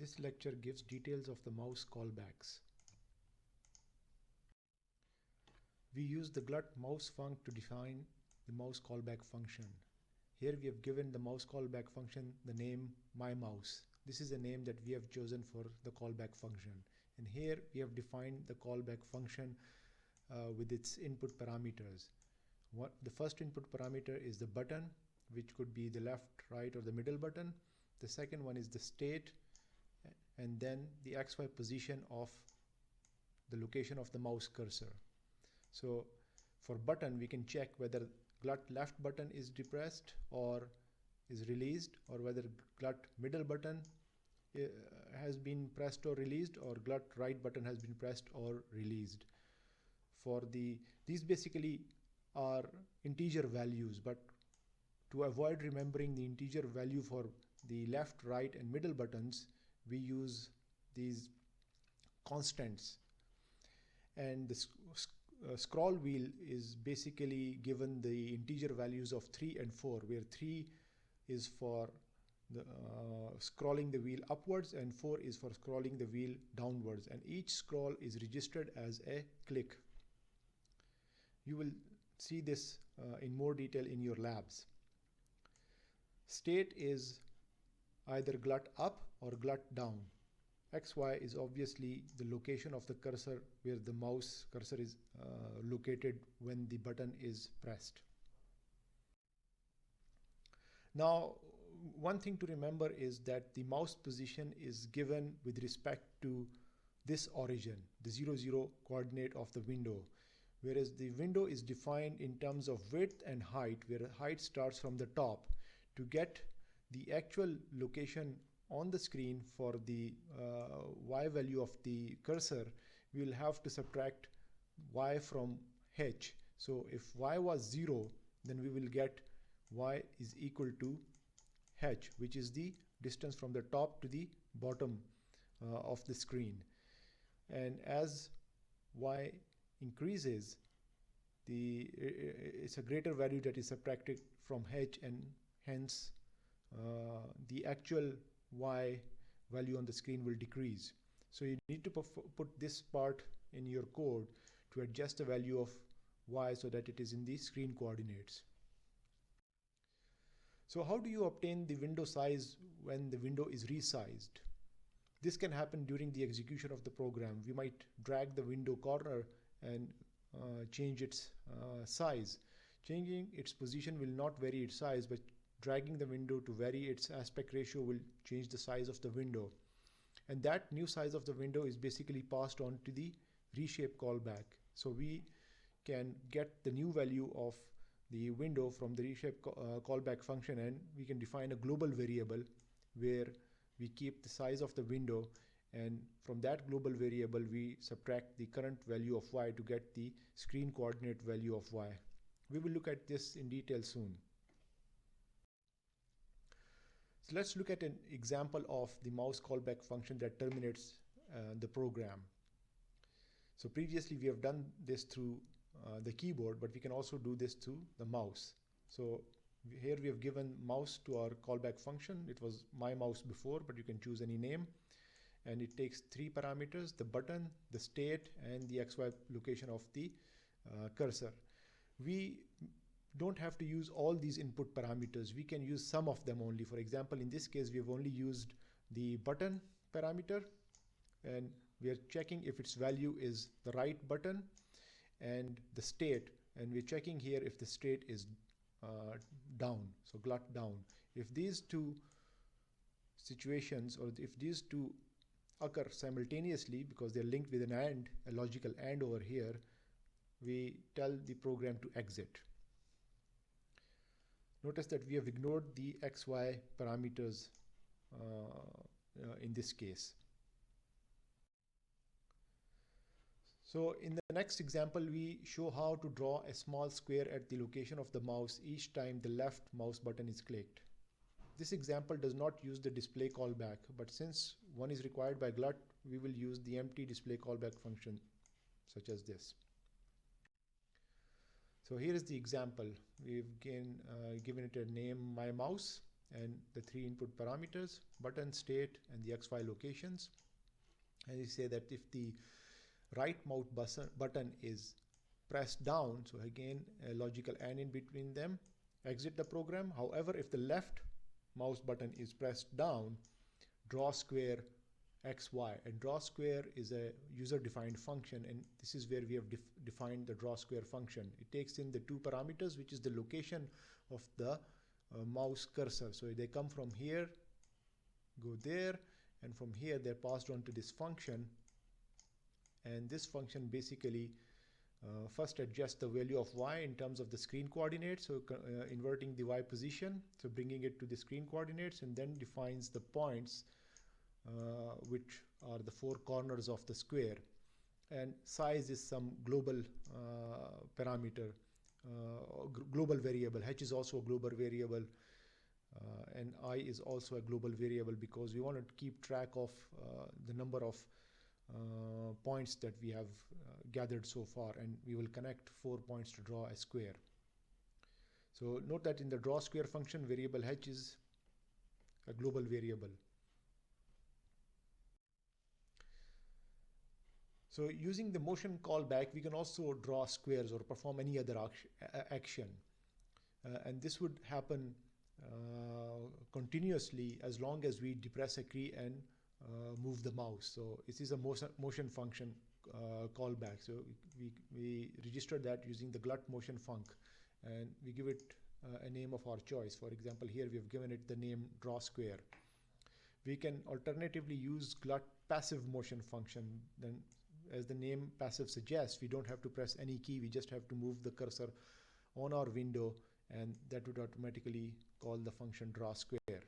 This lecture gives details of the mouse callbacks. We use the glut mouse func to define the mouse callback function. Here we have given the mouse callback function the name myMouse. This is a name that we have chosen for the callback function. And here we have defined the callback function with its input parameters. The first input parameter is the button, which could be the left, right, or the middle button. The second one is the state, and then the XY position of the location of the mouse cursor. So for button, we can check whether glut left button is depressed or is released, or whether glut middle button has been pressed or released, or glut right button has been pressed or released. These basically are integer values, but to avoid remembering the integer value for the left, right, and middle buttons, we use these constants. And the scroll wheel is basically given the integer values of 3 and 4, where 3 is for the, scrolling the wheel upwards, and 4 is for scrolling the wheel downwards, and each scroll is registered as a click. You will see this in more detail in your labs. State is either glut up or glut down. XY is obviously the location of the cursor, where the mouse cursor is located when the button is pressed. Now, one thing to remember is that the mouse position is given with respect to this origin, the 0, 0 coordinate of the window, whereas the window is defined in terms of width and height, where height starts from the top. To get the actual location on the screen for the y value of the cursor, we will have to subtract y from h. So if y was 0, then we will get y is equal to h, which is the distance from the top to the bottom of the screen. And as y increases, it's a greater value that is subtracted from h, and hence the actual y value on the screen will decrease. So you need to put this part in your code to adjust the value of y so that it is in the screen coordinates. So how do you obtain the window size when the window is resized? This can happen during the execution of the program. We might drag the window corner and change its size. Changing its position will not vary its size, but dragging the window to vary its aspect ratio will change the size of the window. And that new size of the window is basically passed on to the reshape callback. So we can get the new value of the window from the reshape callback function, and we can define a global variable where we keep the size of the window, and from that global variable we subtract the current value of y to get the screen coordinate value of y. We will look at this in detail soon. So let's look at an example of the mouse callback function that terminates the program. So previously we have done this through the keyboard, but we can also do this through the mouse. So here we have given mouse to our callback function. It was myMouse before, but you can choose any name. And it takes 3 parameters: the button, the state, and the XY location of the cursor. We don't have to use all these input parameters. We can use some of them only. For example, in this case, we have only used the button parameter, and we are checking if its value is the right button, and the state, and we're checking here if the state is down, so glut down. If these two situations, or if these two occur simultaneously, because they're linked with an AND, a logical AND over here, we tell the program to exit. Notice that we have ignored the XY parameters in this case. So in the next example, we show how to draw a small square at the location of the mouse each time the left mouse button is clicked. This example does not use the display callback, but since one is required by glut, we will use the empty display callback function, such as this. So here is the example. We've given it a name myMouse, and the 3 input parameters, button, state, and the XY locations. And we say that if the right mouse button is pressed down, so again a logical AND in between them, exit the program. However, if the left mouse button is pressed down, draw square XY, and draw square is a user-defined function, and this is where we have defined the draw square function. It takes in the 2 parameters, which is the location of the mouse cursor. So they come from here, go there, and from here they're passed on to this function, and this function basically first adjusts the value of y in terms of the screen coordinates, so inverting the y position, so bringing it to the screen coordinates, and then defines the points which are the 4 corners of the square. And size is some global parameter, global variable. H is also a global variable, and I is also a global variable, because we want to keep track of the number of points that we have gathered so far, and we will connect 4 points to draw a square. So note that in the draw square function, variable h is a global variable. So using the motion callback, we can also draw squares or perform any other action. And this would happen continuously as long as we depress a key and move the mouse. So this is a motion function callback. So we register that using the glut motion func, and we give it a name of our choice. For example, here we have given it the name draw square. We can alternatively use glut passive motion function. Then, as the name passive suggests, we don't have to press any key, we just have to move the cursor on our window, and that would automatically call the function draw square.